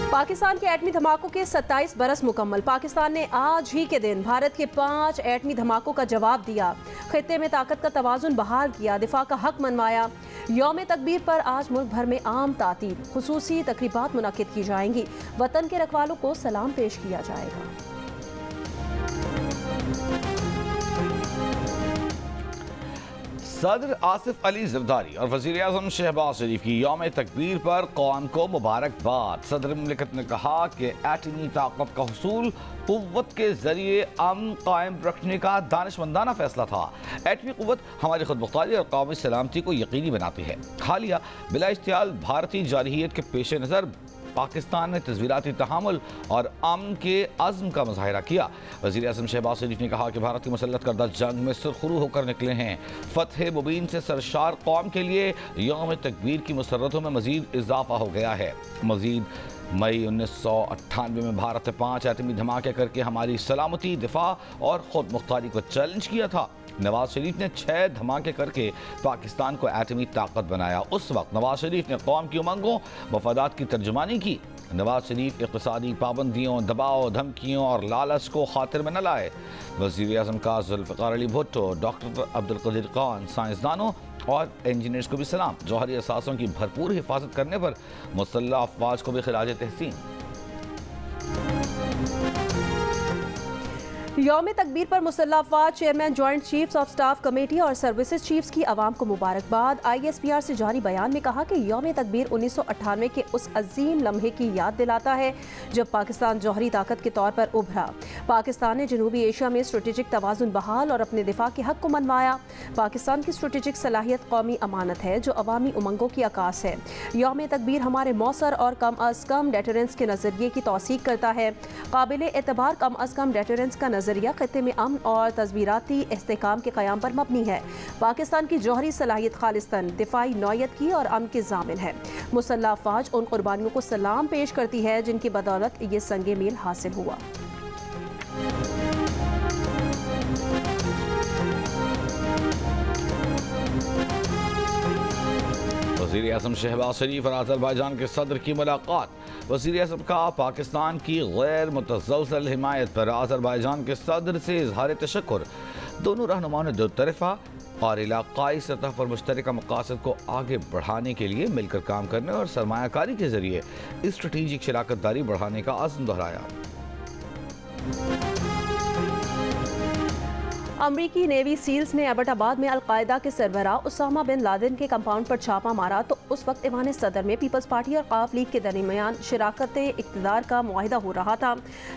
पाकिस्तान के एटमी धमाकों के 27 बरस मुकम्मल। पाकिस्तान ने आज ही के दिन भारत के 5 एटमी धमाकों का जवाब दिया। खित्ते में ताकत का तवाज़ुन बहाल किया, दिफा का हक मनवाया। यौम तकबीर पर आज मुल्क भर में आम तातील, खुसूसी तकरीबात मुनक्किद की जाएंगी। वतन के रखवालों को सलाम पेश किया जाएगा। सदर आसिफ अली ज़रदारी और वज़ीर आज़म शहबाज शरीफ की यौम तकबीर पर कौम को मुबारकबाद। सदर मुमलिकत ने कहा कि एटमी ताकत का हुसूल क़ुव्वत के ज़रिए अमन कायम रखने का दानिशमंदाना फैसला था। एटमी क़ुव्वत हमारी खुदमुख्तारी और कौमी सलामती को यकीनी बनाती है। हालिया बिला इश्तियाल भारतीय जारहियत के पेश नज़र पाकिस्तान ने तज़वीराती तहामुल और अमन के अज़्म का मुज़ाहिरा किया। वज़ीर आज़म शहबाज शरीफ ने कहा कि भारत की मुसल्लत करदा जंग में सुरखरू होकर निकले हैं। फ़तह मुबीन से सरशार कौम के लिए यौम तकबीर की मुसर्रतों में मज़ीद इजाफा हो गया है। मज़ीद मई 1998 में भारत ने 5 एटमी धमाके करके हमारी सलामती, दिफा और खुद मुख्तारी को चैलेंज किया था। नवाज शरीफ ने 6 धमाके करके पाकिस्तान को एटमी ताकत बनाया। उस वक्त नवाज शरीफ ने कौम की उमंगों मफादात की तर्जुमानी की। नवाज शरीफ इक़्तिसादी पाबंदियों, दबाव, धमकियों और लालच को खातिर में न लाए। वज़ीर आज़म का जुल्फ़िकार अली भुट्टो, डॉक्टर अब्दुल क़दीर खान, साइंसदानों और इंजीनियर्स को भी सलाम। जौहरी असासों की भरपूर हिफाजत करने पर मुसल्लह अफ़वाज को भी खिराज तहसीन। यौम तकबीर पर मुसल्लह अफ़वाज chairman joint chiefs of staff committee और सर्विसेज चीफ्स की आवाम को मुबारकबाद। ISPR से जारी बयान में कहा कि यौम तकबीर 1998 के उस अजीम लम्हे की याद दिलाता है जब पाकिस्तान जौहरी ताकत के तौर पर उभरा। पाकिस्तान ने जनूबी एशिया में स्ट्रेटेजिक तवाज़ुन बहाल और अपने दिफा के हक को मनवाया। पाकिस्तान की स्ट्रेटेजिक सलाहियत कौमी अमानत है जो अवामी उमंगों की अकास है। यौम तकबीर हमारे मौसर और कम अज़ कम डेटरेंस के नज़रिए की तौसीक करता है। काबिल एतबार कम अज़ कम डेटरेंस का नज़रिया खित्ते में अमन और तज़वीराती इस्तेहकाम के क़याम पर मबनी है। पाकिस्तान की जौहरी सलाहियत खालिस्तन दिफाई नौयत की और अमन की ज़ामिन है। मुसल्लह अफ़वाज उन कुर्बानियों को सलाम पेश करती है जिनकी बदौलत ये संगे मील हासिल हुआ। वज़ीर आज़म शहबाज शरीफ और अज़रबैजान के सदर की मुलाकात। वज़ीर आज़म का पाकिस्तान की गैर मुतज़लज़ल हिमायत पर अज़रबैजान के सदर से इज़हार तशक्कुर। दोनों रहनुमाओं ने दो तरफ़ा और इलाक़ाई सतह पर मुश्तरका मक़ासद को आगे बढ़ाने के लिए मिलकर काम करने और सरमायाकारी के ज़रिए स्ट्रेटेजिक शराकत दारी बढ़ाने का अज़्म दोहराया। अमरीकी नेवी सील्स ने एबटाबाद में अलकायदा के सरबराह उसामा बिन लादेन के कंपाउंड पर छापा मारा तो उस वक्त ईवान सदर में पीपल्स पार्टी और काफ लीग के दरमियान शराकत इक़्तिदार का मुआहिदा हो रहा था।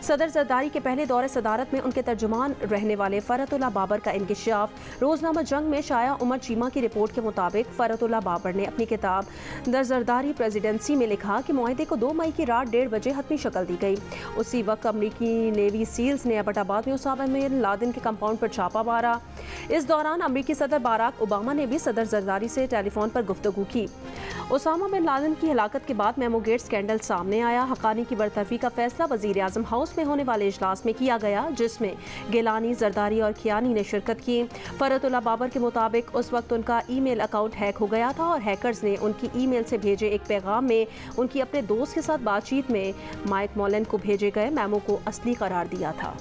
सदर जरदारी के पहले दौरे सदारत में उनके तर्जुमान रहने वाले फ़रतुल्लाह बाबर का इंकशाफ। रोज़नामा जंग में शाया उमर चीमा की रिपोर्ट के मुताबिक फ़रतुल्लाह बाबर ने अपनी किताब द जरदारी प्रेसिडेंसी में लिखा कि मुआहिदे को 2 मई की रात 1:30 बजे हतमी शक्ल दी गई। उसी वक्त अमरीकी नेवी सील्स ने एबटाबाद में उसामा बिन लादेन के कंपाउंड पर छापा मारा। इस दौरान अमरीकी सदर बाराक ओबामा ने भी सदर जरदारी से टेलीफोन पर गुफ्तगू की। उसामा बिन लादेन की हलाकत के बाद मेमोगेट स्कैंडल सामने आया। हक़ानी की बरतरफी का फैसला वज़ीर आज़म हाउस में होने वाले इजलास में किया गया जिसमें गिलानी, जरदारी और खियानी ने शिरकत की। फ़रतुल्लाह बाबर के मुताबिक उस वक्त उनका ईमेल अकाउंट हैक हो गया था और हैकर्स ने उनकी ईमेल से भेजे एक पैगाम में उनकी अपने दोस्त के साथ बातचीत में माइक मोलन को भेजे गए मेमो को असली करार दिया था।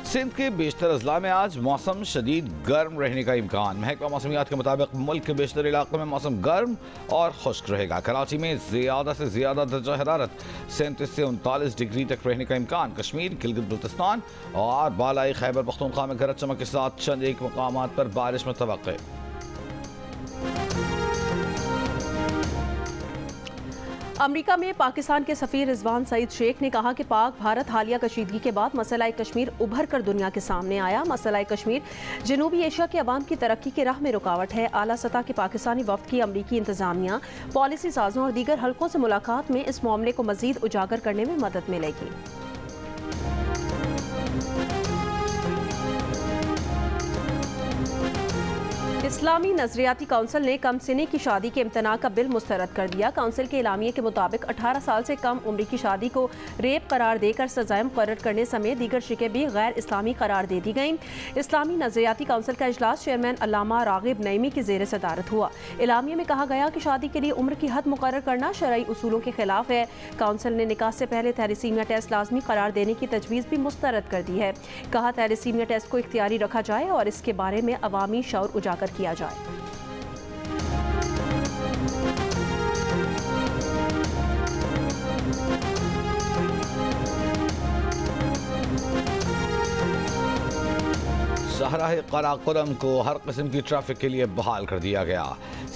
सिंध के बेशतर अजला में आज मौसम शदीद गर्म रहने का इम्कान। महकमा मौसमियात के मुताबिक मुल्क के बेशतर इलाकों में मौसम गर्म और खुश्क रहेगा। कराची में ज़्यादा से ज़्यादा दर्जा हरारत 37 से 39 डिग्री तक रहने का इम्कान। कश्मीर, गिलगित बल्तिस्तान और बालाई खैबर पख्तूनख्वा में गरज चमक के साथ चंद एक मकामात पर बारिश मुतवक्के। अमेरिका में पाकिस्तान के सफ़ीर रिजवान सईद शेख ने कहा कि पाक भारत हालिया कशीदगी के बाद मसला कश्मीर उभर कर दुनिया के सामने आया। मसला कश्मीर जनूबी एशिया के अवाम की तरक्की की राह में रुकावट है। आला सतह के पाकिस्तानी वफ्द की अमरीकी इंतजामिया, पॉलिसी साजों और दीगर हलकों से मुलाकात में इस मामले को मजीद उजागर करने में मदद मिलेगी। इस इस्लामी नजरियाती काउंसिल ने कम सिनी की शादी के इम्तना का बिल मुस्तरद कर दिया। काउंसिल के एलामिये के मुताबिक 18 साल से कम उम्र की शादी को रेप करार देकर सजाएं मुकर्रर करने समेत दीगर शिकें भी गैर इस्लामी करार दे दी गईं। इस्लामी नजरियाती काउंसिल का इजलास चेयरमैन अल्लामा रागिब नईमी की ज़ेर सदारत हुआ। एलामिये में कहा गया कि शादी के लिए उम्र की हद मुकर्रर करना शरई उसूलों के खिलाफ है। काउंसिल ने निकाह से पहले थैलेसीमिया टेस्ट लाजमी करार देने की तजवीज़ भी मुस्तरद कर दी है। कहा थैलेसीमिया टेस्ट को इख्तियारी रखा जाए और इसके बारे में अवामी शऊर उजागर किया जाए। शाहराह कराकोरम को हर किस्म की ट्रैफिक के लिए बहाल कर दिया गया।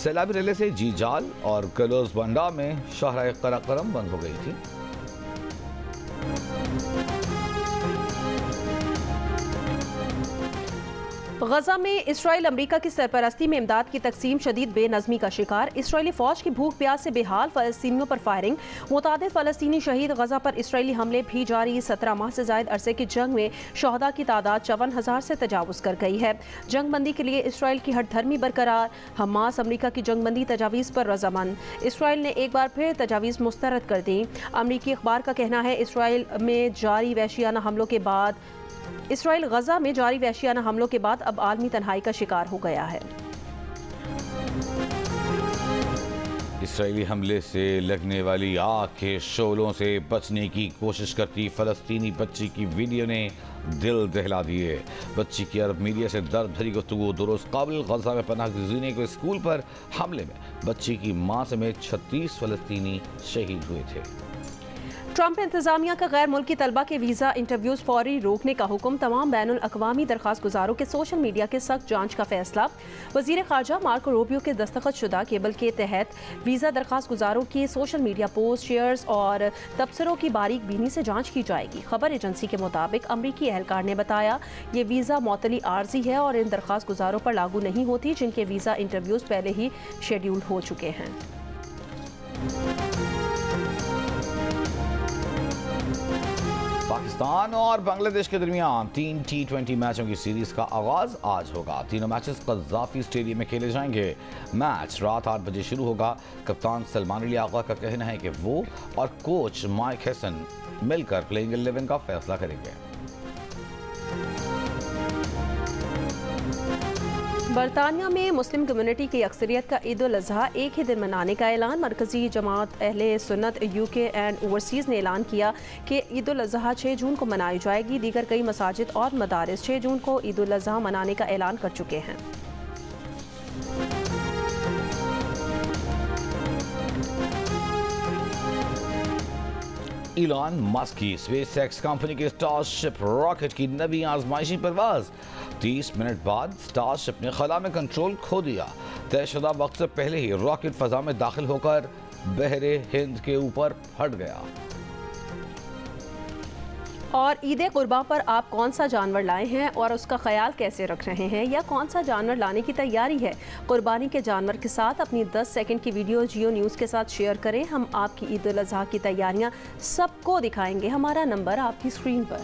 सैलाबी रेले से जीजाल और कलोज बंडा में शाहराह कराकोरम बंद हो गई थी। गजा में इसराइल अमरीका की सरपरस्ती में इमदाद की तकसीम शदीद बेनज़मी का शिकार। इसराइली फौज की भूख प्यास से बेहाल फ़लस्तीनियों पर फायरिंग, मुतादिद फ़लस्तीनी शहीद। गजा पर इसराइली हमले भी जारी। 17 माह से ज़ायद अरसे की जंग में शहदा की तादाद 54,000 से तजावुज़ कर गई है। जंग बंदी के लिए इसराइल की हठधर्मी बरकरार। हमास अमरीका की जंग बंदी तजावीज़ पर रजामंद। इसराइल ने एक बार फिर तजावीज़ मुस्तरद कर दी। अमरीकी अखबार का कहना है इसराइल में जारी वहशियाना हमलों के बाद इसराइल गजा में जारी वहशियाना हमलों के बाद अब आलमी तन्हाई का शिकार हो गया है। इसराइली हमले से लगने वाली आग के शोलों से बचने की कोशिश करती फ़लस्तीनी बच्ची की वीडियो ने दिल दहला दिए। बच्ची की अरब मीडिया से दर्द भरी गुफ्तगू। दुरुस्त काबिल गजा में पनाह गुज़ीरने के स्कूल पर हमले में बच्ची की मां समेत 36 फ़लस्तीनी शहीद हुए थे। ट्रंप इंतजामिया का गैर मुल्की तलबा के वीज़ा इंटरव्यूज़ फौरी रोकने का हुक्म। तमाम बैनुल अक़वामी दरख्वास्त गुजारों के सोशल मीडिया के सख्त जांच का फैसला। वज़ीर ख़ारजा मार्को रूबियो के दस्तखत शुदा केबल के तहत वीज़ा दरख्वास्त गुजारों की सोशल मीडिया पोस्ट, शेयर्स और तबसरों की बारीक बीनी से जाँच की जाएगी। खबर एजेंसी के मुताबिक अमरीकी एहलकार ने बताया ये वीज़ा मौतली आर्जी है और इन दरख्वास्त गुजारों पर लागू नहीं होती जिनके वीज़ा इंटरव्यूज़ पहले ही शेड्यूल हो चुके हैं। पाकिस्तान और बांग्लादेश के दरमियान 3 T20 मैचों की सीरीज का आगाज आज होगा। तीनों मैचेस कज़ाफी स्टेडियम में खेले जाएंगे। मैच रात 8 बजे शुरू होगा। कप्तान सलमान अली आगा का कहना है कि वो और कोच माइक हैसन मिलकर प्लेइंग 11 का फैसला करेंगे। बरतानिया में मुस्लिम कम्युनिटी की अक्सरियत का ईद उल अज़हा एक ही दिन मनाने का ऐलान। मरकजी जमात अहले सुन्नत UK एंड ओवरसीज़ ने ऐलान किया कि ईद उल अज़हा 6 जून को मनाई जाएगी। दीगर कई मसाजिद और मदारिस 6 जून को ईद उल अज़हा मनाने का ऐलान कर चुके हैं। इलॉन मस्क की स्पेसएक्स कंपनी के स्टारशिप रॉकेट की नवी आजमाइशी परवाज। 30 मिनट बाद स्टारशिप ने खला में कंट्रोल खो दिया। तयशुदा वक्त से पहले ही रॉकेट फजा में दाखिल होकर बहरे हिंद के ऊपर फट गया। और ईद कुर्बा पर आप कौन सा जानवर लाए हैं और उसका ख्याल कैसे रख रहे हैं, या कौन सा जानवर लाने की तैयारी है? कुर्बानी के जानवर के साथ अपनी 10 सेकंड की वीडियो जियो न्यूज़ के साथ शेयर करें। हम आपकी ईद उल अज़हा की तैयारियां सबको दिखाएंगे। हमारा नंबर आपकी स्क्रीन पर।